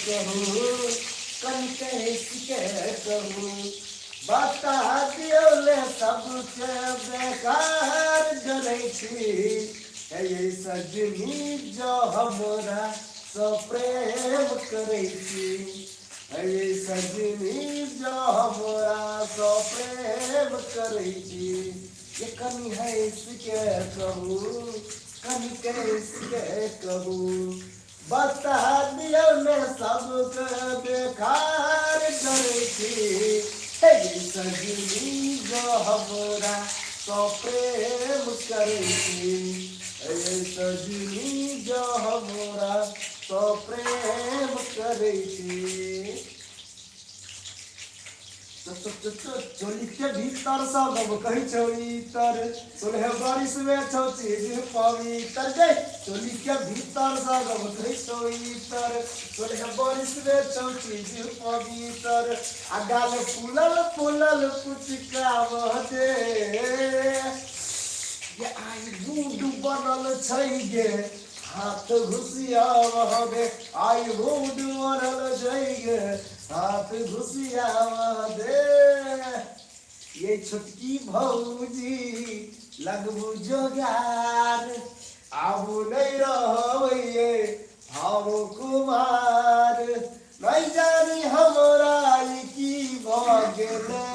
कहूँ कन कैसी के कहूँ बता दियो ले सबके बेकार जरै छी ये सजनी जो हमरा सो प्रेम करै छी ये सजनी जो हमरा सो प्रेम करै छी ये कनी है इसके कहूँ कनी कैसे कहूँ बता दियो मैं सबके बेकार करै छी हे सजनी जो हमरा सो प्रेम करै छी हे सजनी जो हमरा सो प्रेम करै छी चोली के भीतर सब कही छौ इतर सोलह बारिश में छौ चीज पवित्र गई चोली के भीतर सब कही छौ इतर सोलह बारिश में छौ चीज पवित्र आ गाल फूलल फूलल कुचकाव दे ये आई बूढ़ बनल छै गे हाथ घुसियाव दे आई बूढ़ बनल छै गे हाथ घुसियावा दे ये छोटकी भौजी लगबू जोगार आबू नहीं रहबे हम कुमार नहीं जानी हमरा की भ गेले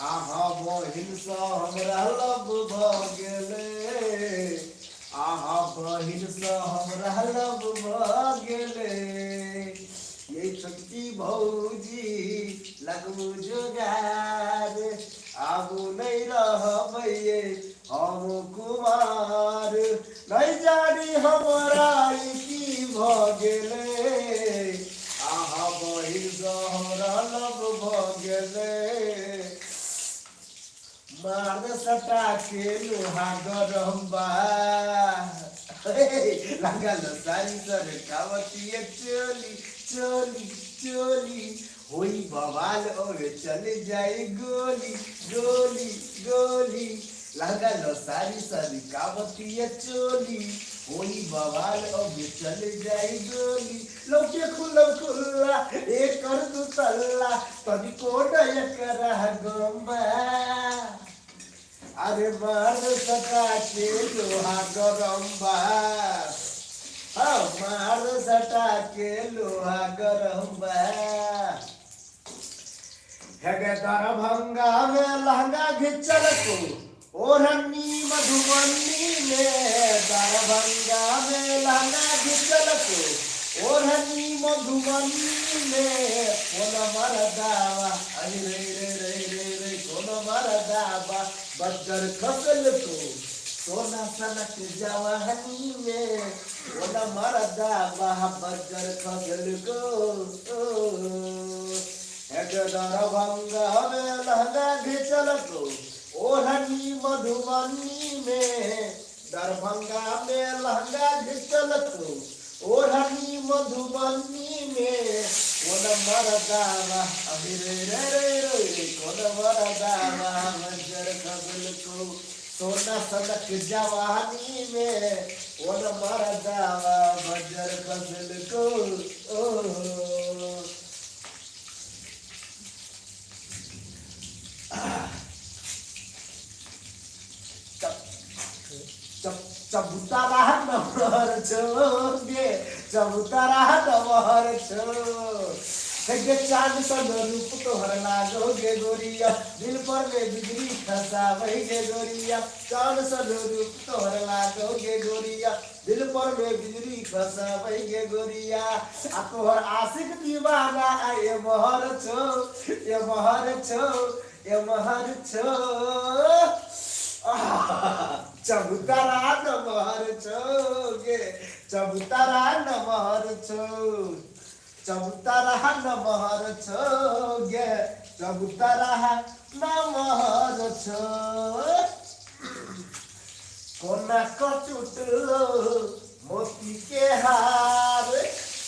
आहा बहिन से हमरा लब भ गेले आहा बहिन से हमरा लब भ गेले ये छोटकी भौजी लगबू जोगार आबू नहीं रहबे हम कुमार नहीं जानी हमरा की भ गेले आहा बहिन हमरा लब भ गेले मार सटा के लोहा गरम बा लागल सारी सर कावती चोली चोली चोली होई बवाल और चले जाए गोली गोली गोली लागल सारी सारी कावती चोली होई बवाल और चले जाए गोली लौके खुल्ला खुल्ला एक कर दू तल्ला तभी कोट एक गम्बा अरे मार सका के लोहा गरम बा मार सटा के लोहा गरम बा हेगे दरभंगा में लहंगा घिचल को ओढ़नी मधुबनी में दरभंगा में लहंगा घिचल को ओढ़नी मधुबनी में कोन मरदावा अरे रे रे रे रे रे कोन मरदावा बज्जर खसल को सोना सनक जवानी में कोन मरदावा बज्जर खसल को दरभंगा में लहंगा घिचल को ओढ़नी मधुबनी में दरभंगा में लहंगा घिचल को ओढ़नी मधुबनी में कोन मरदावा अभी रे रे रे रे कोन मरदावा बज्जर खसल को सोना सनक जवानी में कोन मरदावा बज्जर खसल को चबूतरा नमहर छोगे चबूतरा नमहर छो गे चांद सन रूप तोहर लागोगे गोरिया दिल पर में बिजली खसावे गे गोरिया चांद सन रूप तोहर लागोगे गोरिया दिल पर में बिजली खसावे गे गोरिया आ तोहर आशिक दीवाना ये महर छो ये महर छो ये महर छो चबूतरा नमहर छोगे चबूतरा नमहर छो चबूतरा नमहर छोगे चबूतरा नमहर छो कोना कचुटलो मोती के हार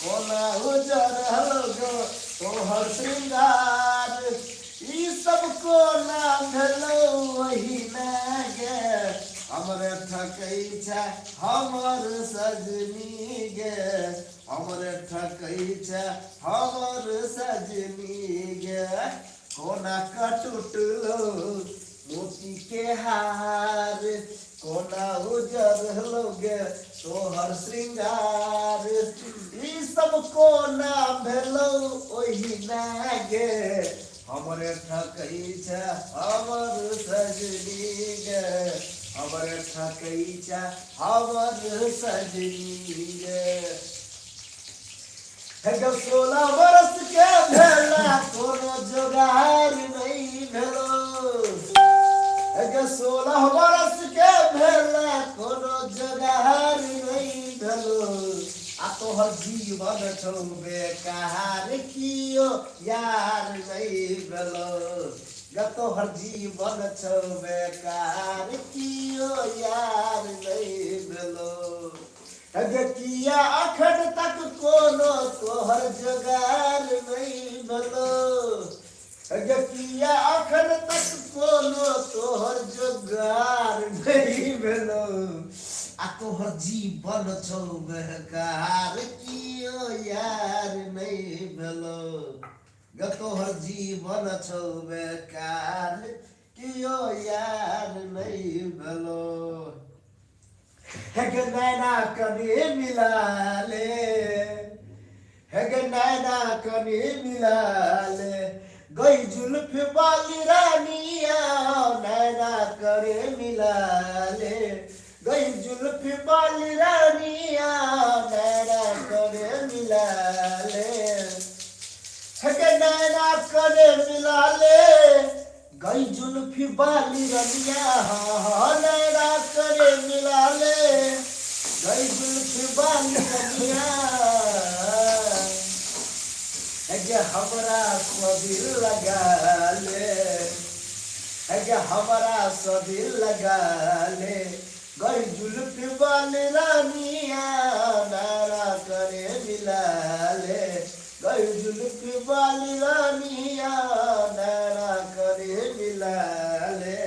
कोना उजरल गो तोहर श्रृंगार ई सब कोना भेलो वही ना गे हमरे थकै छै हमर सजनी गे हमरे ठकै छ हमर सजनी गे कोना का टूटलो मोती के हार कोना उजरलो गे तोहर श्रृंगार ई सब कोना भेलो ओही ना गे हमरे ठकै छ हमर सजनी गे हमरे ठकै छ हमर सजनी गे है जब 16 बरस के भेला कोनो जोगार नहीं भेलो है जब 16 बरस के भेला कोनो जोगार नहीं भेलो आ तोहर जीवन छौ बेकार कियो यार नहीं भेलो ग तोहर जीवन छौ बेकार कियो यार नहीं भेलो किया अखड़ तक कोनो तोहर जोगार नहीं भलो किया अखड़ तक कोनो तोहर जोगार नहीं भलो आ तोहर जीवन छौ बेकार कियो यार नहीं भलो ग तोहर जीवन छौ बेकार कियो यार नहीं भलो है गे नैना कने मिला ले है गे नैना कने मिला ले गई जुल्फ वाली रानिया नैना करे मिला ले गई जुल्फ वाली रानिया नैना करे मिला ले है गे नैना करे मिला ले गई जुल्फी वाली रनिया नैना करे मिला ले गई जुल्फी वाली रनिया है हमरा सदिल लगा ले है हमरा सदिल लगा ले गई जुल्फी वाली रनिया नैना करे मिला ले गई जुल्फी वाली रनिया नैना करे मिला ले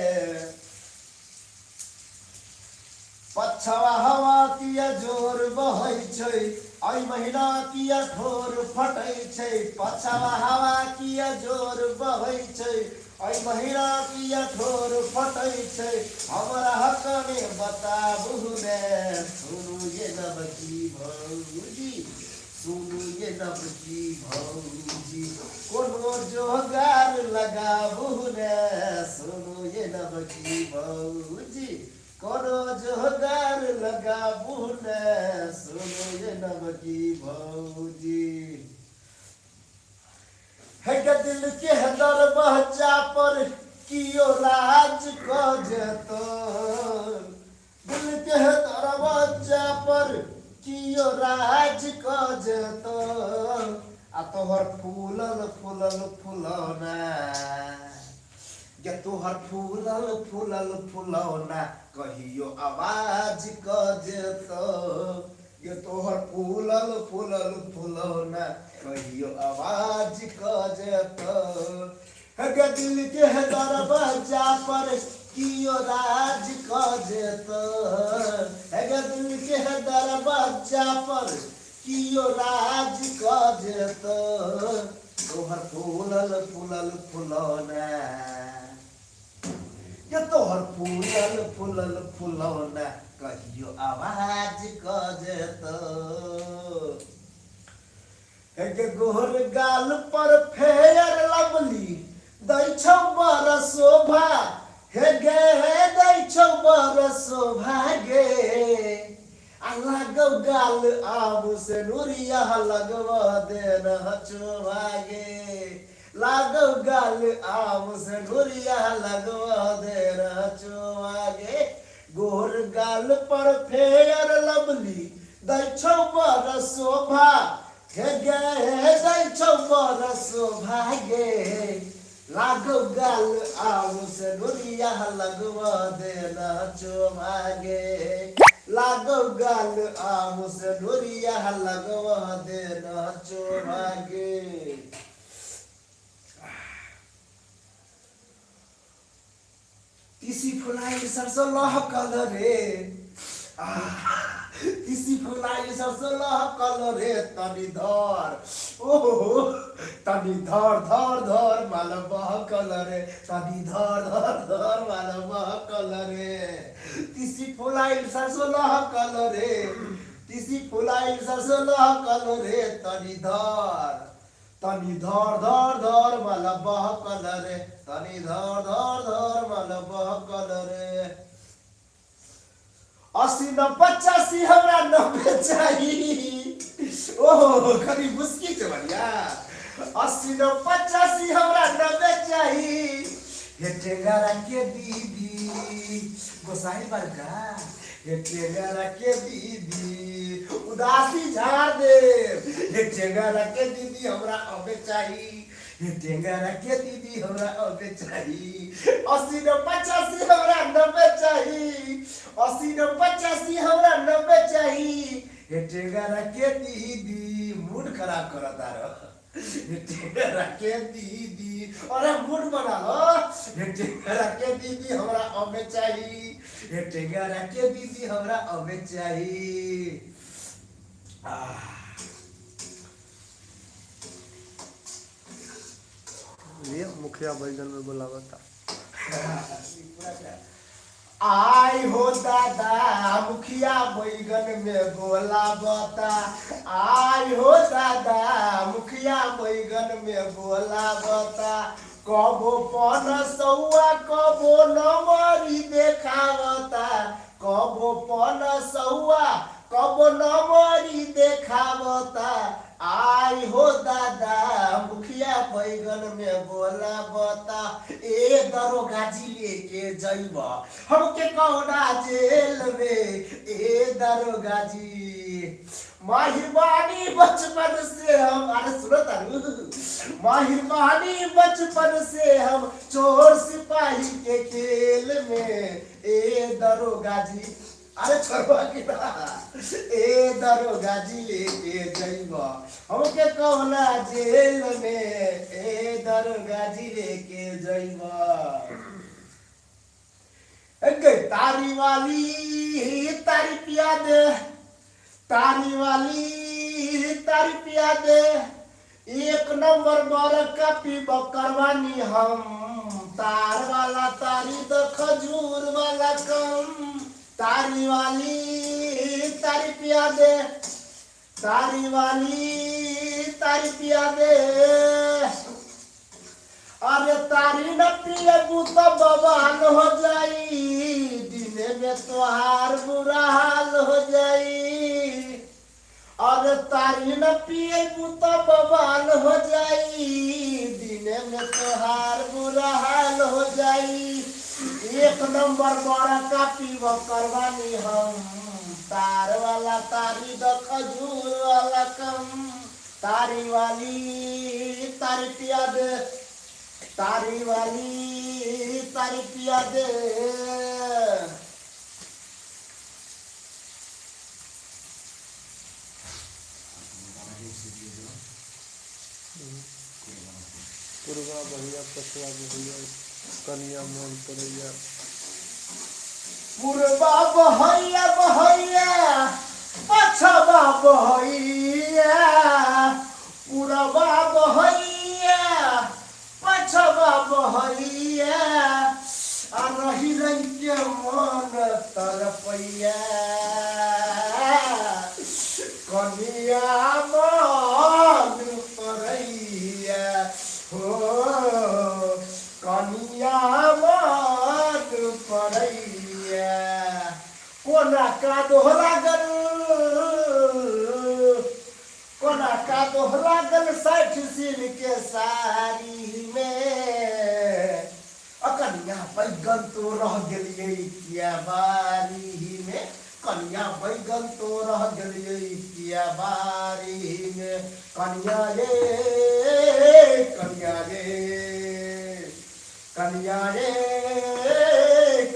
पछवा हवा किया जोर बहै छै आई महीना किया ठोर फटै छै पछवा हवा किया जोर बहै छै आई महीना किया ठोर फटै छै हमरा हक में बताबू ने सुनु ये नबकी भौजी सुनु ये नबकी भौजी कोनो जोगार लगाबू ने सुनु ये नबकी भौजी कोनो जोगार लगाबू ने सुनु ये नबकी भौजी है के दिल के दरवाजा पर कियो राज क जेतो दिल के दरवाजा पर कियो राज क जेतो आ तोहर फूलल फूलल फुलौना गे तोहर फूलल फूलल फुलौना कहियो आवाज क जेतो गे तोहर फूलल फूलल फुलौना कहियो आवाज क जेतो गे दिल के दरवाजा पर कियो राज क जेतो गे दिल के दरवाजा पर कियो राज क जेतो तोहर फूलल फूलल फुलौना ये तोहर फूलल फूलल फुलौना कहियो आवाज क जेतो गे गोर गाल पर फेयर लवली दै छौ बर शोभा हे गे दै छौ बर शोभा गे लगौ गाल आम से नुरिया लगवा देन हचुआ गे लागौ गाल आम से नुरिया लगवा देन हचुआ गे गोर गाल पर फेयर लवली दै छौ बर शोभा हे गे दै छौ बर शोभा गे लागौ गाल आम से नुरिया लगवा देन हचुआ गे लागौ गाल आम से ढोरिया लगवा देना चोभागे तीसी फुलाई सरसों लहकल रे किसी फुलाई सरसों कलर रे तनी धर ओहो तनी धर धर धर माल बह कलर रे तनी धर धर धर माल बह कलर रे किसी फुलाई सरसों कलर रे किसी फुलाई सरसों कलर रे तनी धर धर धर माल बह कलर रे तनी धर धर धर माल बह कलर रे 80 न 85 हमरा 90 चाहिए ओहो खरी मुस्की से बढ़िया 80 न 85 हमरा 90 चाहिए हे टेंगरा के दीदी गोसाई बरका हे टेंगरा के दीदी उदासी झाड़ दे हे टेंगरा के दीदी हमरा अबे चाहिए ये टेंगरा के दीदी हमरा अबे चाहिए 80 न 85 हमरा 90 चाहिए 80 न 85 हमरा 90 चाहिए ये टेंगरा के दीदी मूड खराब करता रह ये टेंगरा के दीदी अरे मूड बना लो ये टेंगरा के दीदी हमरा अबे चाहिए ये टेंगरा के दीदी हमरा अबे चाहिए ये मुखिया बैगन में बोलावा था आई हो दादा मुखिया बैगन में बोला बता आई हो दादा मुखिया बैगन में बोला बता कबो 500 कबो नंबरी देखावता कबो 500 कबो नंबरी देखावता आई हो दादा मुखिया बैगन में बोला बता ए दरोगा जी लेके जइब हमके कौना जेल में ए दरोगा जी माहिरबानी बचपन से हम अरे सुनो तारू माहिरबानी बचपन से हम चोर सिपाही के खेल में ए दरोगा जी अरे छोड़वा के ए दरोगा जी लेके जइब हमके कौना जेल में ए दरोगा जी लेके जइब तारी वाली तारी पिया दे तारी वाली तारी पिया दे 1 नंबर बर का पीब करवानी हम तार वाला तारी तो खजूर वाला कम तारी वाली तारी पिया दे तारी वाली तारी पिया दे अरे तारी न पिए तो बवाल हो जाई दिने में तोहार बुरा हाल हो जाई अरे तारी न पिए तो बवाल हो जाई दिने में तोहार बुरा हाल हो जाई 1 नंबर बड़ा का पीब करवानी हम तार वाला तारी द खजूर वाला कम तारी वाली तारी पिया दे तारी वाली तारी पिया दे पुरवा बढ़िया पछवा बढ़िया कनिया मोन करैया पुरवा बहैया बहैया पछवा बहैया पुरवा बहैया पछवा बहैया आ रही रही के मन तरपैया कनिया मन परैया हो कनिया मन परैया कोना का दोहरा गल कोना का दोहरा गल 60 सिल के साड़ी में कनिया बैगन तो रह गलिए किया बारी में कनिया बैगन तो रह गलिए किया बारी में कनिया रे कनिया रे कनिया रे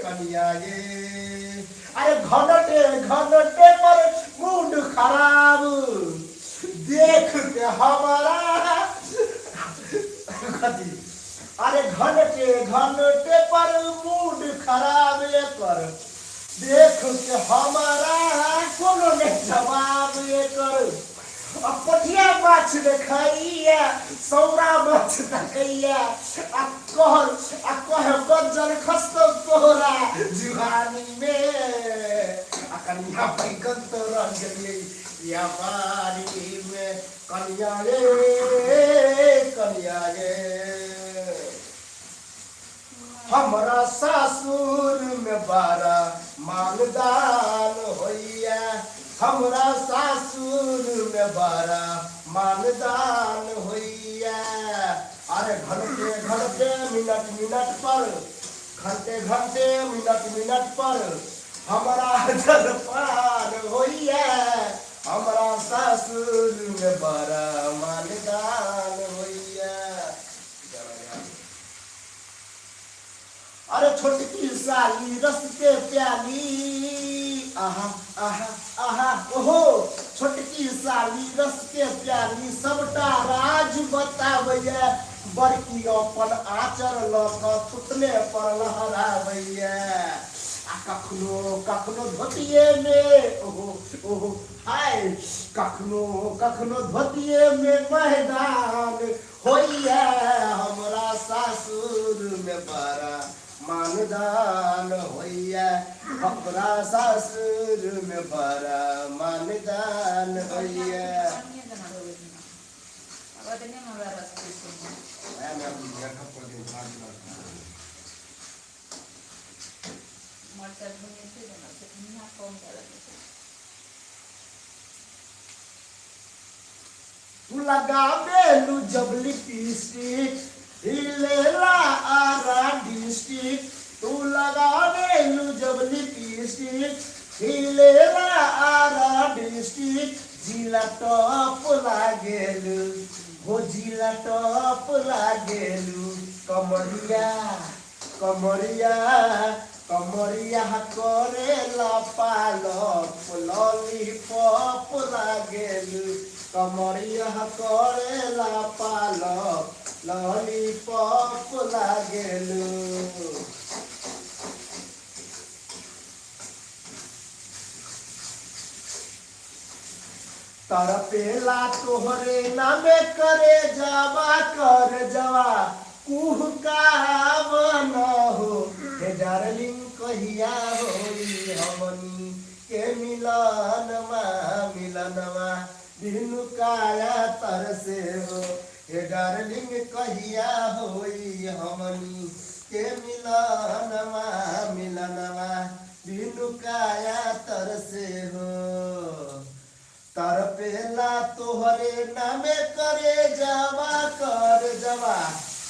कनिया रे अरे घनटे पर मूड खराब देख के हमारा अरे घनटे पर मूड खराब कर देख के हमारा कोनो ने जवाब ये कर पटिया माछ देखैया सौरा माछ देखैया कह बजल खस्तो तोरा जुहानी में कन्या बैगन तो रह गई या बारी में कन्या रे हमरा सासुर में बारा मानदान होइया हमरा सासुर में बारा मानदान होइया अरे घंटे मिनट पर घंटे मिनट पर हमरा जलपान होइया हमरा सासुर में बारा मानदान होइया। अरे छोटकी साली रस के प्याली आहा आहा आहा ओहो छोटकी साली रस के प्याली सबटा राज बतावैया बड़की अपन आचर लक फुटने पर लहरावैया कखनो धोतिए में ओहो हाय कखनो धोतिए में मैदान होइया हमरा सासुर में बारा मानदान होइया हमरा सासुर में बारा मानदान होइया। लगावेलु जब लिपस्टिक हिलेला आरा डिस्ट्रिक्ट तू लगावेलु जब लिपस्टिक हिलेला आरा डिस्ट्रिक्ट जिला टॉप लागेलु हो जिला टॉप लागेलु कमरिया करेला पालक लॉलीपॉप लागेलु कमरिया करेला पालक लॉलीपॉप लागेलु। तरपेला तोहरे नामे करे जावा कर जवा कुहकावन हो हे डार्लिंग कहिया होई हमनी के मिलनवा बिनु काया तरसे हो हे डार्लिंग कहिया होई हमनी के मिलनवा बिनु काया तरसे हो। तरपेला तोहरे नामे करे जावा कर जवा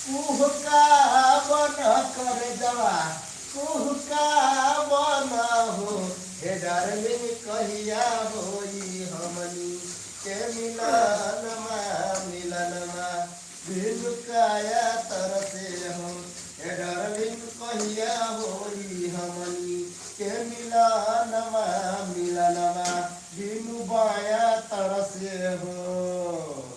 कुहकावन कर जवा कुहकावन हो हे डार्लिंग कहिया होई हमनी के मिला